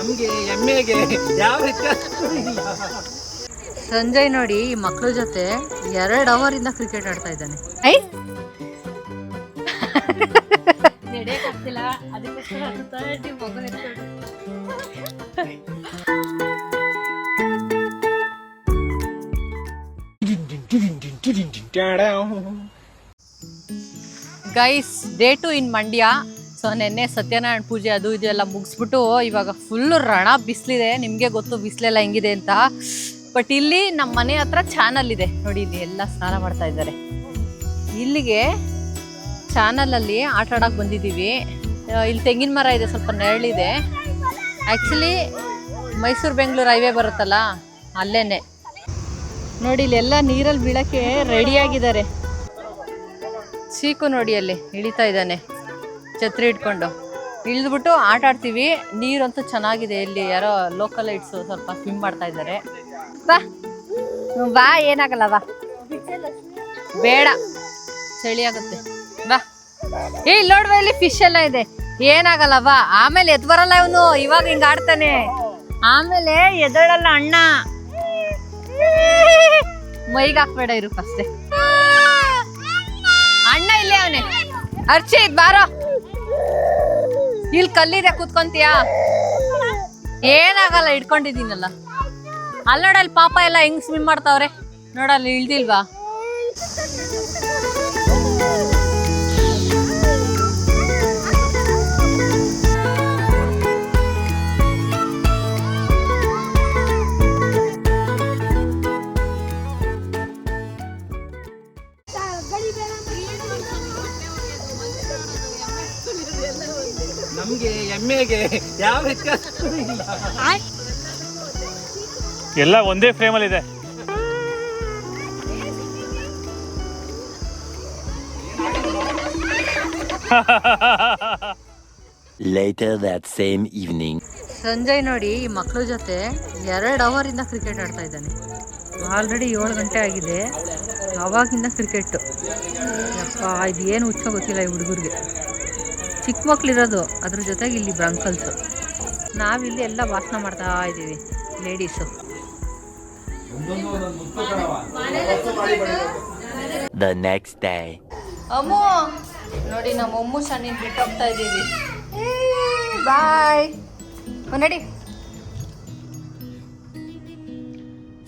ನಮ್ಗೆ ಎಮ್ಮೆಗೆ ಯಾವ ವ್ಯತ್ಯಾಸ ಇಲ್ಲ. ಸಂಜಯ್ ನೋಡಿ ಈ ಮಕ್ಳ ಜೊತೆ 2 ಅವರ್ ಇಂದ ಕ್ರಿಕೆಟ್ ಆಡ್ತಾ ಇದ್ದಾನೆ. ಗೈಸ್, ಡೇ 2 ಇನ್ ಮಂಡ್ಯ. ಸೊ ನೆನ್ನೆ ಸತ್ಯನಾರಾಯಣ ಪೂಜೆ ಅದು ಇದೆಲ್ಲ ಮುಗಿಸ್ಬಿಟ್ಟು ಇವಾಗ ಫುಲ್ಲು ರಣ ಬಿಸಿಲಿದೆ. ನಿಮಗೆ ಗೊತ್ತು ಬಿಸಿಲೆಲ್ಲ ಹೆಂಗಿದೆ ಅಂತ. ಬಟ್ ಇಲ್ಲಿ ನಮ್ಮ ಮನೆ ಹತ್ರ ಚಾನಲ್ ಇದೆ ನೋಡಿ, ಇಲ್ಲಿ ಎಲ್ಲ ಸ್ನಾನ ಮಾಡ್ತಾ ಇದ್ದಾರೆ. ಇಲ್ಲಿಗೆ ಚಾನಲಲ್ಲಿ ಆಟ ಆಡೋಕೆ ಬಂದಿದ್ದೀವಿ. ಇಲ್ಲಿ ತೆಂಗಿನ ಮರ ಇದೆ, ಸ್ವಲ್ಪ ನೆರಳಿದೆ. ಆ್ಯಕ್ಚುಲಿ ಮೈಸೂರು ಬೆಂಗಳೂರು ಹೈವೇ ಬರುತ್ತಲ್ಲ, ಅಲ್ಲೇನೆ ನೋಡಿ. ಇಲ್ಲೆಲ್ಲ ನೀರಲ್ಲಿ ಬೀಳೋಕ್ಕೆ ರೆಡಿಯಾಗಿದ್ದಾರೆ. ಚೀಕು ನೋಡಿ ಅಲ್ಲಿ ಇಳಿತಾ ಇದ್ದಾನೆ ಛತ್ರಿ ಇಟ್ಕೊಂಡು. ಇಳಿದ್ಬಿಟ್ಟು ಆಟ ಆಡ್ತೀವಿ. ನೀರಂತೂ ಚೆನ್ನಾಗಿದೆ. ಇಲ್ಲಿ ಯಾರೋ ಲೋಕಲ್ ಲೈಟ್ಸು ಸ್ವಲ್ಪ ಸ್ವಿಮ್ ಮಾಡ್ತಾ ಇದ್ದಾರೆ. ಬಾ ಬಾ, ಏನಾಗಲ್ಲ ಬಾ, ಬೇಡ ಚಳಿ ಆಗುತ್ತೆ ಬಾ. ಇಲ್ಲಿ ನೋಡುವ, ಇಲ್ಲಿ ಫಿಶ್ ಎಲ್ಲ ಇದೆ, ಏನಾಗಲ್ಲ ಬಾ. ಆಮೇಲೆ ಎದ್ ಬರಲ್ಲ ಇವನು, ಇವಾಗ ಹಿಂಗ ಆಡ್ತಾನೆ, ಆಮೇಲೆ ಎದಳಲ್ಲ ಅಣ್ಣ. ಮೈಗೆ ಹಾಕ್ಬೇಡ, ಇರು ಫಸ್ಟೇ. ಅಣ್ಣ ಇಲ್ಲೇ ಅವನೇ. ಅರ್ಚಿತ್ ಬಾರೋ, ಇಲ್ಲಿ ಕಲ್ಲಿದೆ, ಕೂತ್ಕೊಂತೀಯಾ? ಏನಾಗಲ್ಲ, ಇಟ್ಕೊಂಡಿದ್ದೀನಲ್ಲ. ಅಲ್ಲಿ ನೋಡಲ್ಲಿ ಪಾಪ ಎಲ್ಲ ಹೆಂಗ್ ಸ್ವಿಮ್ ಮಾಡ್ತಾವ್ರೆ ನೋಡಲ್ಲಿ, ಇಳ್ದಿಲ್ವಾ? ನಮ್ಗೆ ಎಮ್ಮೆಗೆ ಯಾವ ವ್ಯತ್ಯಾಸ ಇಲ್ಲ. ಎಲ್ಲ ಒಂದೇ ಫ್ರೇಮಲ್ಲಿ ಇದೆ. Later that same evening. Sanjay ನೋಡಿ ಈ ಮಕ್ಳ ಜೊತೆ 2 ಅವರ್ ಇಂದ ಕ್ರಿಕೆಟ್ ಆಡ್ತಾ ಇದ್ದಾನೆ. ಆಲ್ರೆಡಿ 7 ಗಂಟೆ ಆಗಿದೆ, ಅವಾಗಿಂದ ಕ್ರಿಕೆಟ್. ಯಪ್ಪ, ಇದು ಏನು ಹುಚ್ಚ ಗೊತ್ತಿಲ್ಲ ಈ ಹುಡುಗರಿಗೆ. ಚಿಕ್ಕ ಮಕ್ಳಿರೋದು, ಅದ್ರ ಜೊತೆಗೆ ಇಲ್ಲಿ ಅಂಕಲ್ಸು. ನಾವಿಲ್ಲಿ ಎಲ್ಲ ವಾಸನ ಮಾಡ್ತಾ ಇದ್ದೀವಿ ಲೇಡೀಸು. The next day. ಅಮ್ಮು ನೋಡಿ, ನಮ್ಮ ಅಮ್ಮು ಸಣ್ಣ ಬಿಟ್ಟು ಹೋಗ್ತಾ ಇದ್ದೀವಿ. ಬಾಯ್ ನಡಿ.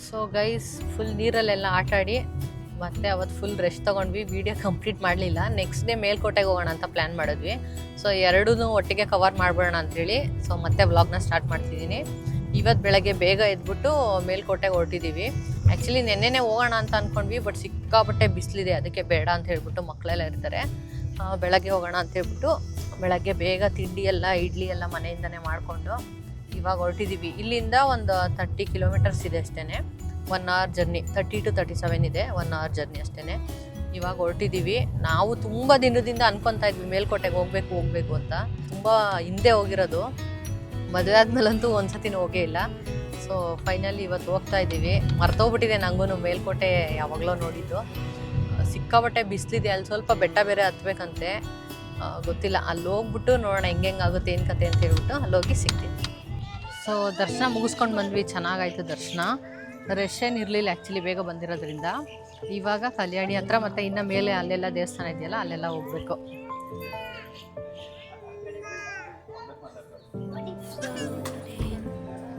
ಸೊ ಗೈಸ್, ಫುಲ್ ನೀರಲ್ಲೆಲ್ಲ ಆಟ ಆಡಿ ಮತ್ತೆ ಅವತ್ತು ಫುಲ್ ರೆಸ್ಟ್ ತೊಗೊಂಡ್ವಿ. ವಿಡಿಯೋ ಕಂಪ್ಲೀಟ್ ಮಾಡಲಿಲ್ಲ. ನೆಕ್ಸ್ಟ್ ಡೇ ಮೇಲ್ಕೋಟೆಗೆ ಹೋಗೋಣ ಅಂತ ಪ್ಲ್ಯಾನ್ ಮಾಡಿದ್ವಿ. ಸೊ ಎರಡೂ ಒಟ್ಟಿಗೆ ಕವರ್ ಮಾಡ್ಬೋಣ ಅಂಥೇಳಿ ಸೊ ಮತ್ತೆ ವ್ಲಾಗ್ನ ಸ್ಟಾರ್ಟ್ ಮಾಡ್ತಿದ್ದೀನಿ. ಇವತ್ತು ಬೆಳಗ್ಗೆ ಬೇಗ ಎದ್ಬಿಟ್ಟು ಮೇಲ್ಕೋಟೆಗೆ ಹೊರಟಿದ್ದೀವಿ. ಆ್ಯಕ್ಚುಲಿ ನೆನ್ನೆನೇ ಹೋಗೋಣ ಅಂತ ಅಂದ್ಕೊಂಡ್ವಿ, ಬಟ್ ಸಿಕ್ಕಾಪಟ್ಟೆ ಬಿಸಿಲಿದೆ, ಅದಕ್ಕೆ ಬೇಡ ಅಂತ ಹೇಳ್ಬಿಟ್ಟು ಮಕ್ಕಳೆಲ್ಲ ಇರ್ತಾರೆ. ಬೆಳಗ್ಗೆ ಹೋಗೋಣ ಅಂತ ಹೇಳ್ಬಿಟ್ಟು ಬೆಳಗ್ಗೆ ಬೇಗ ತಿಂಡಿ ಎಲ್ಲ ಇಡ್ಲಿ ಎಲ್ಲ ಮನೆಯಿಂದನೇ ಮಾಡಿಕೊಂಡು ಇವಾಗ ಹೊರಟಿದ್ದೀವಿ. ಇಲ್ಲಿಂದ ಒಂದು 30 ಕಿಲೋಮೀಟರ್ಸ್ ಇದೆ ಅಷ್ಟೇ. 1 ಅವರ್ ಜರ್ನಿ, 30 to 37 ಇದೆ, 1 ಅವರ್ ಜರ್ನಿ ಅಷ್ಟೇ. ಇವಾಗ ಹೊರಟಿದ್ದೀವಿ. ನಾವು ತುಂಬ ದಿನದಿಂದ ಅನ್ಕೊತಾ ಇದ್ವಿ ಮೇಲ್ಕೋಟೆಗೆ ಹೋಗಬೇಕು ಅಂತ. ತುಂಬ ಹಿಂದೆ ಹೋಗಿರೋದು, ಮದುವೆ ಆದ್ಮೇಲಂತೂ ಒಂದ್ಸತಿನೂ ಹೋಗೇ ಇಲ್ಲ. ಸೊ ಫೈನಲಿ ಇವತ್ತು ಹೋಗ್ತಾ ಇದ್ದೀವಿ. ಮರ್ತೋಗ್ಬಿಟ್ಟಿದೆ ನನಗೂ ಮೇಲ್ಕೋಟೆ ಯಾವಾಗಲೋ ನೋಡಿದ್ದು. ಸಿಕ್ಕಾಬಟ್ಟೆ ಬಿಸಿಲಿದೆ, ಅಲ್ಲಿ ಸ್ವಲ್ಪ ಬೆಟ್ಟ ಬೇರೆ ಹತ್ಬೇಕಂತೆ, ಗೊತ್ತಿಲ್ಲ. ಅಲ್ಲಿ ಹೋಗ್ಬಿಟ್ಟು ನೋಡೋಣ ಹೆಂಗಾಗುತ್ತೆ ಏನು ಕತೆ ಅಂತ ಹೇಳ್ಬಿಟ್ಟು ಅಲ್ಲೋಗಿ ಸಿಗ್ತೀನಿ. ಸೊ ದರ್ಶನ ಮುಗಿಸ್ಕೊಂಡು ಬಂದ್ವಿ, ಚೆನ್ನಾಗಾಯ್ತು ದರ್ಶನ. ರಶ್ ಏನು ಇರಲಿಲ್ಲ ಆ್ಯಕ್ಚುಲಿ, ಬೇಗ ಬಂದಿರೋದ್ರಿಂದ. ಇವಾಗ ಕಲ್ಯಾಣಿ ಹತ್ರ ಮತ್ತು ಇನ್ನು ಮೇಲೆ ಅಲ್ಲೆಲ್ಲ ದೇವಸ್ಥಾನ ಇದೆಯಲ್ಲ, ಅಲ್ಲೆಲ್ಲ ಹೋಗ್ಬೇಕು.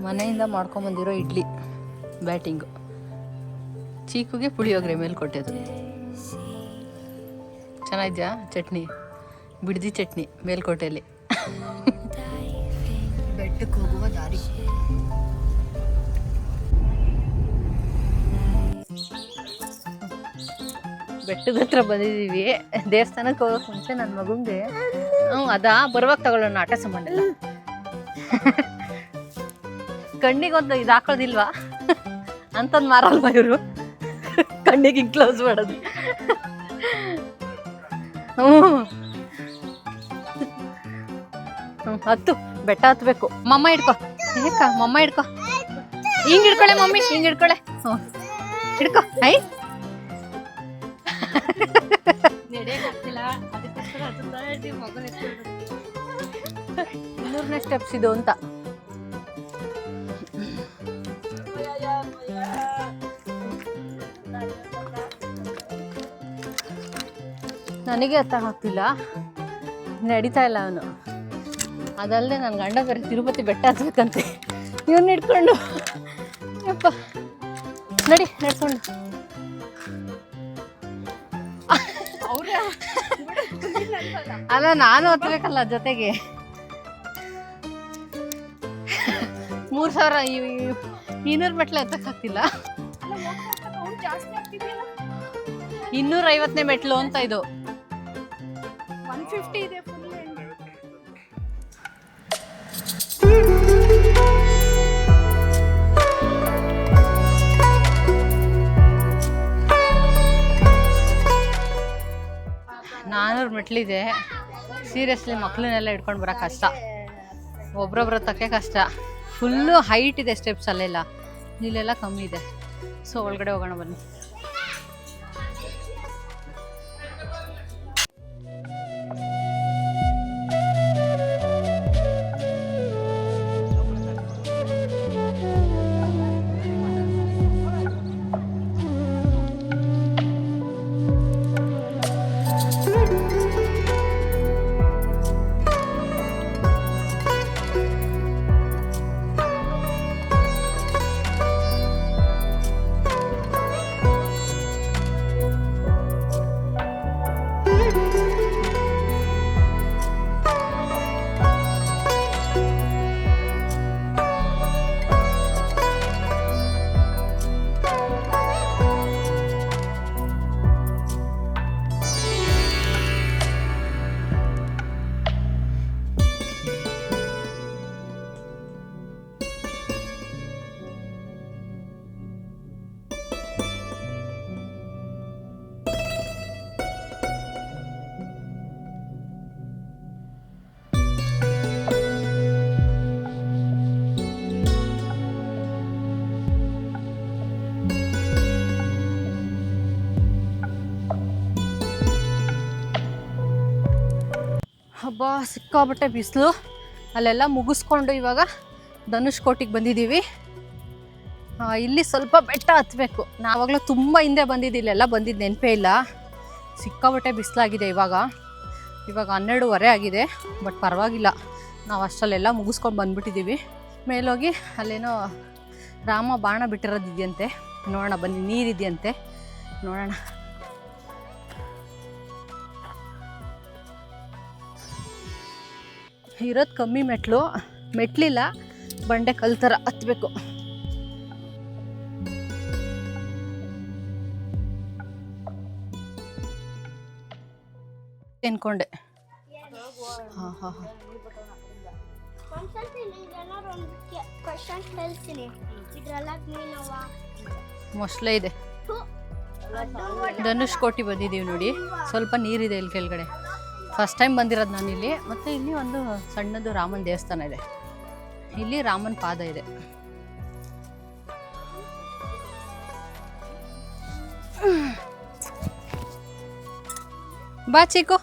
ಮನೆಯಿಂದ ಮಾಡ್ಕೊಂಬಂದಿರೋ ಇಡ್ಲಿ ಬ್ಯಾಟಿಂಗು, ಚೀಕುಗೆ ಪುಳಿಯೋಗರೆ ಮೇಲ್ಕೊಟ್ಟೆದು. ಚೆನ್ನಾಗಿದ್ಯಾ ಚಟ್ನಿ? ಬಿಡ್ದಿ ಚಟ್ನಿ ಮೇಲ್ಕೋಟೆಯಲ್ಲಿ. ಬೆಟ್ಟಕ್ಕೆ ಹೋಗುವ ದಾರಿ. ಬೆಟ್ಟದ ಹತ್ರ ಬಂದಿದ್ದೀವಿ. ದೇವಸ್ಥಾನಕ್ಕೆ ಹೋಗೋಕೆ ಮುಂಚೆ ನನ್ನ ಮಗುಂಗೆ ಬರುವಾಗ ತಗೊಳ್ಳೋಣ, ಆಟ ಸಂಬಂಧ ಇಲ್ಲ. ಕಣ್ಣಿಗೊಂದು ಇದು ಹಾಕೋದಿಲ್ವಾ ಅಂತಂದು ಮಾರಲ್ವಾ ಇವರು, ಕಣ್ಣಿಗೆ ಹಿಂಗೆ ಕ್ಲೋಸ್ ಮಾಡೋದು. ಹತ್ತು ಬೆಟ್ಟ ಹತ್ಬೇಕು. ಮಮ್ಮ ಹಿಡ್ಕೊ, ಏಕ ಮಮ್ಮ ಹಿಡ್ಕೊ, ಹಿಂಗೆ ಹಿಡ್ಕೊಳೆ ಮಮ್ಮಿ, ಹಿಂಗೆ ಹಿಡ್ಕೊಳೆ. ಹಿಡ್ಕೊ. ಐ 200ನೇ ಸ್ಟೆಪ್ಸ್ ಇದು ಅಂತ. ನನಗೆ ಗೊತ್ತಾಗ್ತಿಲ್ಲ, ನಡೀತಾ ಇಲ್ಲ ಅವನು. ಅದಲ್ಲದೆ ನನ್ನ ಗಂಡ ಬೇರೆ ತಿರುಪತಿ ಬೆಟ್ಟ ಹತ್ಬೇಕಂತೆ, ಇವನ್ನ ಹಿಡ್ಕೊಂಡು ಯಪ್ಪ ನಡಿ ನಡ್ಕೊಂಡು. ಅಲ್ಲ ನಾನು ಹತ್ಬೇಕಲ್ಲ ಜೊತೆಗೆ. 3,200 ಮೆಟ್ಲು ಹತ್ತಕ್ಕಾಗ್ತಿಲ್ಲ. 250ನೇ ಮೆಟ್ಲು ಅಂತ ಇದು. 150 ಇದೆ ಫುಲ್. ನಾನೂರು ಮೆಟ್ಲಿದೆ. ಸೀರಿಯಸ್ಲಿ ಮಕ್ಳನ್ನೆಲ್ಲ ಹಿಡ್ಕೊಂಡು ಬರೋಕೆ ಕಷ್ಟ, ಒಬ್ರೊಬ್ರ ತಕ್ಕೆ ಕಷ್ಟ. ಫುಲ್ಲು ಹೈಟ್ ಇದೆ ಸ್ಟೆಪ್ಸ್ ಅಲ್ಲೆಲ್ಲ, ಇಲ್ಲೆಲ್ಲ ಕಮ್ಮಿ ಇದೆ. ಸೊ ಒಳಗಡೆ ಹೋಗೋಣ ಬನ್ನಿ. ಹಬ್ಬ ಸಿಕ್ಕಾಬಟ್ಟೆ ಬಿಸಿಲು. ಅಲ್ಲೆಲ್ಲ ಮುಗಿಸ್ಕೊಂಡು ಇವಾಗ ಧನುಷ್ಕೋಟಿಗೆ ಬಂದಿದ್ದೀವಿ. ಇಲ್ಲಿ ಸ್ವಲ್ಪ ಬೆಟ್ಟ ಹತ್ತಬೇಕು. ನಾವಾಗಲೂ ತುಂಬ ಹಿಂದೆ ಬಂದಿದ್ದಿಲ್ಲೆಲ್ಲ ಬಂದಿದ್ದು ನೆನಪೇ ಇಲ್ಲ. ಸಿಕ್ಕಾಬಟ್ಟೆ ಬಿಸಿಲಾಗಿದೆ. ಇವಾಗ 12:30 ಆಗಿದೆ. ಬಟ್ ಪರವಾಗಿಲ್ಲ, ನಾವು ಅಷ್ಟಲ್ಲೆಲ್ಲ ಮುಗಿಸ್ಕೊಂಡು ಬಂದ್ಬಿಟ್ಟಿದ್ದೀವಿ. ಮೇಲೋಗಿ ಅಲ್ಲೇನೋ ರಾಮ ಬಾಣ ಬಿಟ್ಟಿರೋದಿದೆಯಂತೆ, ನೋಡೋಣ ಬನ್ನಿ. ನೀರಿದೆಯಂತೆ, ನೋಡೋಣ. ಇರೋದು ಕಮ್ಮಿ ಮೆಟ್ಲಿಲ್ಲ, ಬಂಡೆ ಕಲ್ ಥರ ಹತ್ಬೇಕು. ಅನ್ಕೊಂಡೆ. ಮೊಸಳೆ ಇದೆ. ಧನುಷ್ಕೋಟಿ ಬಂದಿದ್ದೀವಿ ನೋಡಿ. ಸ್ವಲ್ಪ ನೀರಿದೆ ಇಲ್ಲಿ ಕೆಳಗಡೆ. ಫಸ್ಟ್ ಟೈಮ್ ಬಂದಿರೋದು ನಾನು ಇಲ್ಲಿ. ಮತ್ತು ಇಲ್ಲಿ ಒಂದು ಸಣ್ಣದು ರಾಮನ ದೇವಸ್ಥಾನ ಇದೆ. ಇಲ್ಲಿ ರಾಮನ ಪಾದ ಇದೆ. ಬಾ ಚಿಕ್ಕು.